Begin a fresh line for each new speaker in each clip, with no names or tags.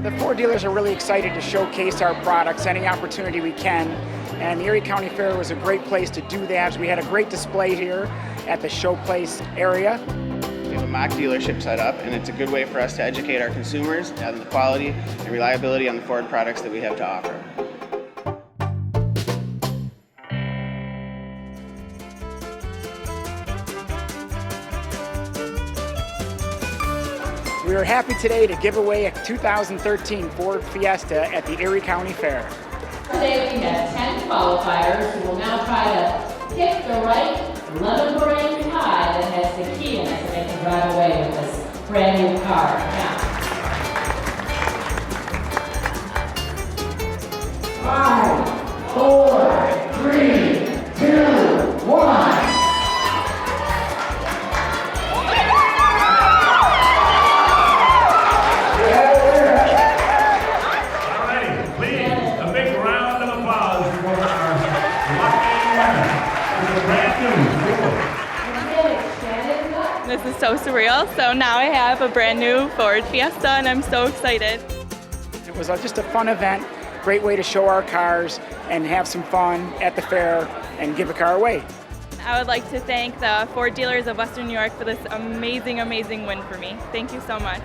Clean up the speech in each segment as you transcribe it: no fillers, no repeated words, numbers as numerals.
The Ford dealers are really excited to showcase our products any opportunity we can, and the Erie County Fair was a great place to do that. We had a great display here at the showplace area.
We have a mock dealership set up, and it's a good way for us to educate our consumers on the quality and reliability on the Ford products that we have to offer.
We are happy today to give away a 2013 Ford Fiesta at the Erie County Fair.
Today we have 10 qualifiers who will now try to pick the right lemon meringue pie that has the key in it so they can drive away with this brand new car. Now, 5, 4, 3, 2, 1.
This is so surreal. So now I have a brand new Ford Fiesta and I'm so excited.
It was just a fun event, great way to show our cars and have some fun at the fair and give a car away.
I would like to thank the Ford dealers of Western New York for this amazing, amazing win for me. Thank you so much.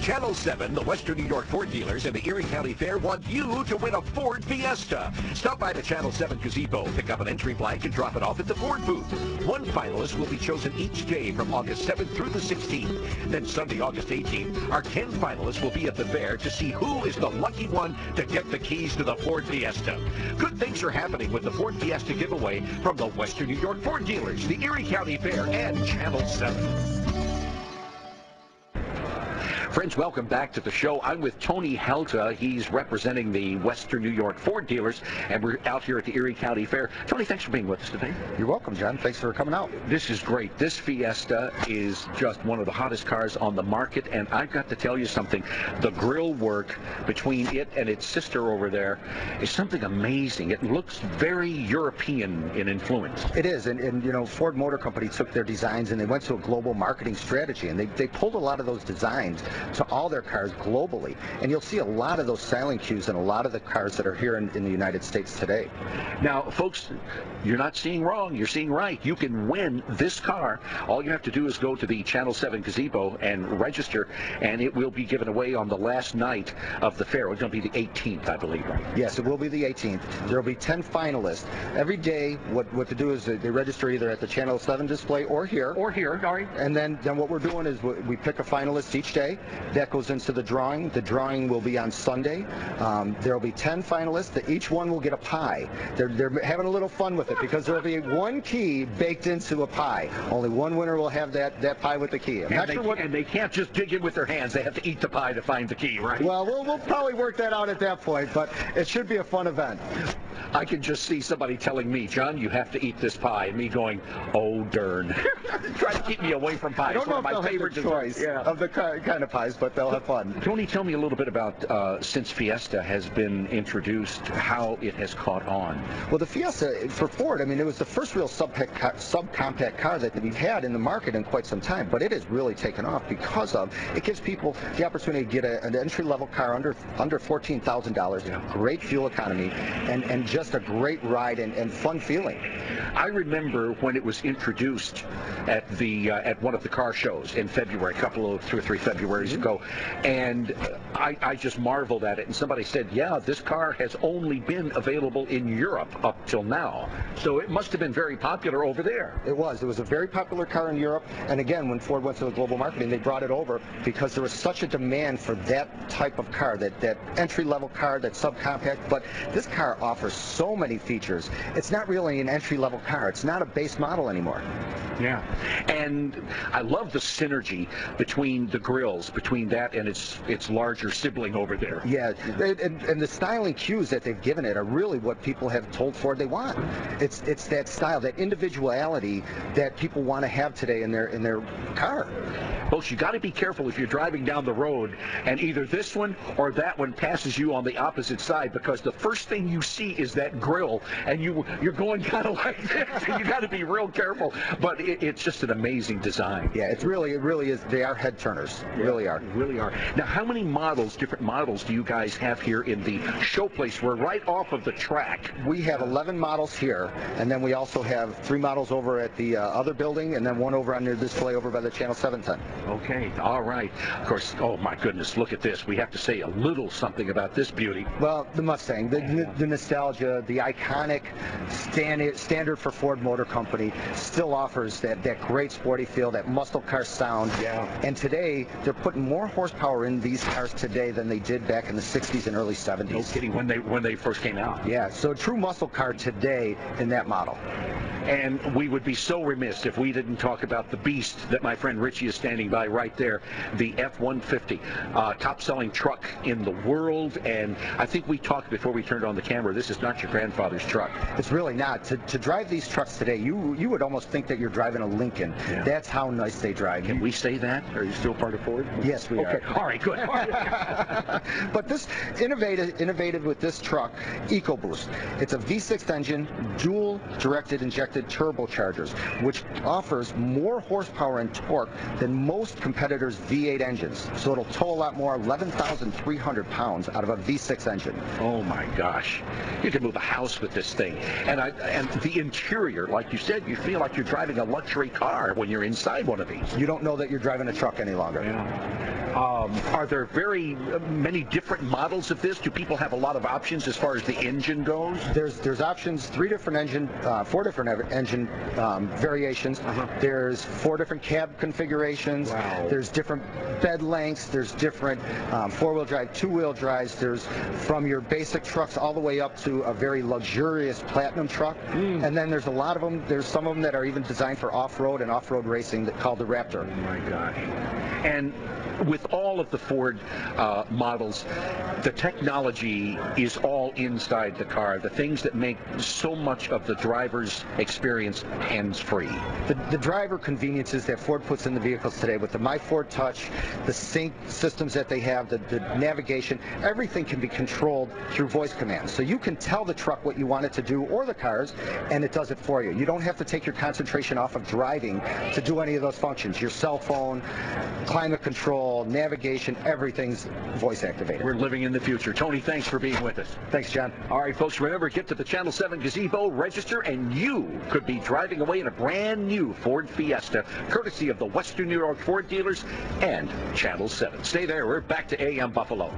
Channel 7, the Western New York Ford dealers and the Erie County Fair want you to win a Ford Fiesta. Stop by the Channel 7 gazebo, pick up an entry blank, and drop it off at the Ford booth. One finalist will be chosen each day from August 7th through the 16th. Then Sunday, August 18th, our 10 finalists will be at the fair to see who is the lucky one to get the keys to the Ford Fiesta. Good things are happening with the Ford Fiesta giveaway from the Western New York Ford dealers, the Erie County Fair, and Channel 7. Friends, welcome back to the show. I'm with Tony Helta. He's representing the Western New York Ford dealers, and we're out here at the Erie County Fair. Tony, thanks for being with us today.
You're welcome, John. Thanks for coming out.
This is great. This Fiesta is just one of the hottest cars on the market, and I've got to tell you something. The grill work between it and its sister over there is something amazing. It looks very European in influence.
It is, and you know, Ford Motor Company took their designs and they went to a global marketing strategy, and they pulled a lot of those designs to all their cars globally, and you'll see a lot of those styling cues in a lot of the cars that are here in the United States today.
Now, folks, you're not seeing wrong, you're seeing right. You can win this car. All you have to do is go to the Channel 7 gazebo and register, and it will be given away on the last night of the fair. It's going to be the 18th, I believe, right?
Yes, it will be the 18th. There will be 10 finalists. Every day, what to do is they register either at the Channel 7 display or here.
Or here, all right.
And then what we're doing is we pick a finalist each day. That goes into the drawing. The drawing will be on Sunday. There will be 10 finalists. Each one will get a pie. They're having a little fun with it because there will be one key baked into a pie. Only one winner will have that pie with the key.
And they can't just dig in with their hands. They have to eat the pie to find the key, right?
Well, we'll probably work that out at that point, but it should be a fun event.
I can just see somebody telling me, John, you have to eat this pie, and me going, oh, darn. Try to keep me away from pies.
I don't know if
my
they'll
favorite
have the choice of the kind of pies, but they'll have fun.
Tony, tell me a little bit about, since Fiesta has been introduced, how it has caught on.
Well, the Fiesta, for Ford, I mean, it was the first real subcompact car that we've had in the market in quite some time, but it has really taken off because it gives people the opportunity to get an entry-level car under $14,000, great fuel economy, and just a great ride and fun feeling.
I remember when it was introduced at one of the car shows in February, two or three Februarys ago, and I just marveled at it. And somebody said, yeah, this car has only been available in Europe up till now. So it must have been very popular over there.
It was. It was a very popular car in Europe. And again, when Ford went to the global marketing, they brought it over because there was such a demand for that type of car, that entry-level car, that subcompact. But this car offers so many features. It's not really an entry-level car. It's not a base model anymore.
Yeah. And I love the synergy between the grills, between that and its larger sibling over there.
Yeah, and the styling cues that they've given it are really what people have told Ford they want. It's that style, that individuality that people want to have today in their car.
Folks, you got to be careful if you're driving down the road and either this one or that one passes you on the opposite side, because the first thing you see is that grill, and you're going kind of like this. You got to be real careful. But it's just an amazing design.
Yeah, it really is. They are head turners.
Yeah,
Really are.
Really are. Now, how many different models do you guys have here in the show place? We're right off of the track.
We have 11 models here, and then we also have 3 models over at the other building, and then 1 over on their display over by the Channel 7 tent.
Okay, all right. Of course, oh my goodness, look at this. We have to say a little something about this beauty.
Well, the Mustang, the nostalgia, the iconic standard for Ford Motor Company still offers that great sporty feel, that muscle car sound.
Yeah.
And today, they're putting more horsepower in these cars today than they did back in the 60s and early 70s.
No kidding, when they first came out.
Yeah, so a true muscle car today in that model.
And we would be so remiss if we didn't talk about the beast that my friend Richie is standing by right there, the F-150, top-selling truck in the world. And I think we talked before we turned on the camera, this is not your grandfather's truck.
It's really not. To drive these trucks today, you would almost think that you're driving a Lincoln.
Yeah.
That's how nice they drive.
Can we say that? Are you still part of Ford?
Yes, we are.
Okay, all right, good.
But this innovated with this truck, EcoBoost. It's a V6 engine, dual directed injected turbochargers, which offers more horsepower and torque than most competitors' V8 engines. So it'll tow a lot more, 11,300 pounds out of a V6 engine.
Oh my gosh. You can move a house with this thing. And the interior, like you said, you feel like you're driving a luxury car when you're inside one of these.
You don't know that you're driving a truck any longer.
Yeah. Are there very many different models of this? Do people have a lot of options as far as the engine goes?
There's options, 4 different engine variations. There's 4 different cab configurations.
Wow.
There's different bed lengths. There's different 4-wheel drive, 2-wheel drives. There's from your basic trucks all the way up to a very luxurious platinum truck. And then there's a lot of them. There's some of them that are even designed for off-road and off-road racing called the Raptor.
Oh my gosh. And with all of the Ford models, the technology is all inside the car, the things that make so much of the driver's experience hands-free.
The driver conveniences that Ford puts in the vehicles today with the My Ford Touch, the sync systems that they have, the navigation, everything can be controlled through voice commands. So you can tell the truck what you want it to do, or the cars, and it does it for you. You don't have to take your concentration off of driving to do any of those functions. Your cell phone, climate control, navigation, everything's voice activated.
We're living in the future. Tony, thanks for being with us.
Thanks, John.
All right, folks, remember, get to the Channel 7 gazebo, register, and you could be driving away in a brand new Ford Fiesta, courtesy of the Western New York Ford dealers and Channel 7. Stay there. We're back to AM Buffalo.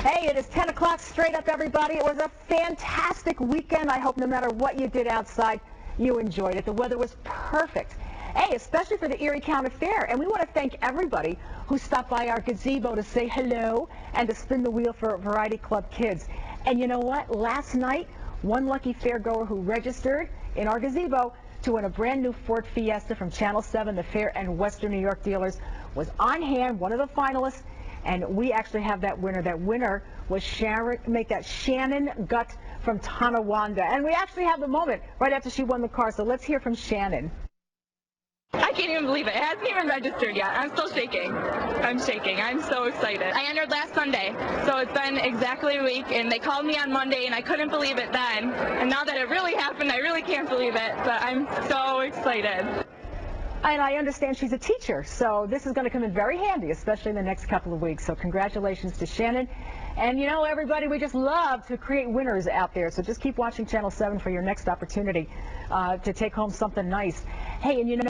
Hey, it is 10 o'clock straight up, everybody. It was a fantastic weekend. I hope no matter what you did outside, you enjoyed it. The weather was perfect. Hey, especially for the Erie County Fair. And we want to thank everybody who stopped by our gazebo to say hello and to spin the wheel for Variety Club Kids. And you know what? Last night, one lucky fairgoer who registered in our gazebo to win a brand new Ford Fiesta from Channel 7, the Fair and Western New York dealers, was on hand, one of the finalists. And we actually have that winner. That winner was Shannon Gutt from Tonawanda. And we actually have the moment right after she won the car. So let's hear from Shannon.
I can't even believe it. It hasn't even registered yet. I'm still shaking. I'm shaking. I'm so excited. I entered last Sunday, so it's been exactly a week, and they called me on Monday, and I couldn't believe it then. And now that it really happened, I really can't believe it, but I'm so excited.
And I understand she's a teacher, so this is going to come in very handy, especially in the next couple of weeks. So congratulations to Shannon. And you know, everybody, we just love to create winners out there. So just keep watching Channel 7 for your next opportunity to take home something nice. Hey, and you know,